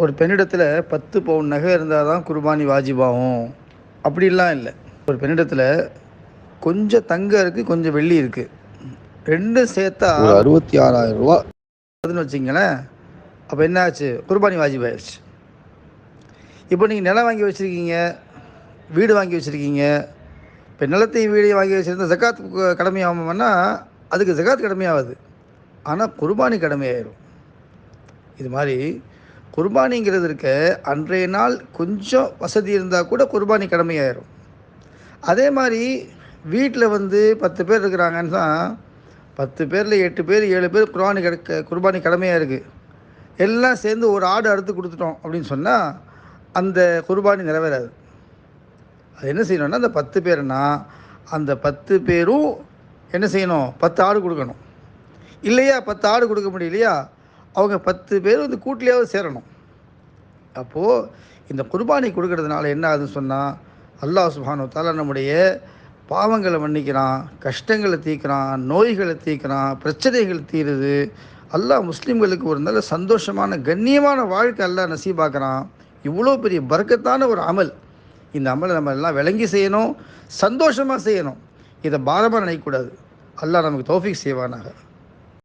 ஒரு பெண்ணிடத்தில் 10 பவுன் நகை இருந்தால் தான் குர்பானி வாஜிபாகும் அப்படிலாம் இல்லை. ஒரு பெண்ணிடத்தில் கொஞ்சம் தங்கம் இருக்குது, கொஞ்சம் வெள்ளி இருக்குது, ரெண்டும் சேர்த்தா ஒரு 66,000 ரூபா அதுன்னு வச்சிங்களேன். அப்போ என்ன ஆச்சு? குர்பானி வாஜிபாயிருச்சு. இப்போ நீங்கள் நிலம் வாங்கி வச்சுருக்கீங்க, வீடு வாங்கி வச்சுருக்கீங்க. இப்போ நிலத்தையும் வீடையும் வாங்கி வச்சுருந்தா ஜக்காத் கடமையாகும்னா அதுக்கு ஜக்காத் கடமையாகாது, ஆனால் குர்பானி கடமையாயிரும். இது மாதிரி குர்பானிங்கிறது இருக்க அன்றைய நாள் கொஞ்சம் வசதி இருந்தால் கூட குர்பானி கடமையாயிரும். அதே மாதிரி வீட்டில் 10 பேர் இருக்கிறாங்கன்னு தான் 10 பேரில் 8 பேர் 7 பேர் குர்பானி கடமையாக இருக்குது. எல்லாம் சேர்ந்து ஒரு ஆடு அறுத்து கொடுத்துட்டோம் அப்படின்னு சொன்னால் அந்த குர்பானி நிறைவேறாது. அது என்ன செய்யணும்னா, அந்த 10 பேர்னா அந்த 10 பேரும் என்ன செய்யணும்? 10 ஆடு கொடுக்கணும். இல்லையா 10 ஆடு கொடுக்க முடியலையா, அவங்க 10 பேர் கூட்டிலேயாவது சேரணும். அப்போது இந்த குர்பானி கொடுக்கறதுனால என்ன ஆகுதுன்னு சொன்னால், அல்லாஹ் சுப்ஹானஹு வ தஆலா நம்முடைய பாவங்களை மன்னிக்கிறான், கஷ்டங்களை தீர்க்கிறான், நோய்களை தீர்க்கிறான், பிரச்சனைகள் தீருது. அல்லாஹ் முஸ்லீம்களுக்கு ஒரு நல்ல சந்தோஷமான கண்ணியமான வாழ்க்கை அல்லாஹ் நசீபாக்குறான். இவ்வளோ பெரிய பர்க்கத்தான ஒரு அமல். இந்த அமலை நம்ம எல்லாம் விளங்கி செய்யணும், சந்தோஷமாக செய்யணும். இதை பாரமாக நினைக்கக்கூடாது. அல்லாஹ் நமக்கு தௌஃபீக் செய்வானாக.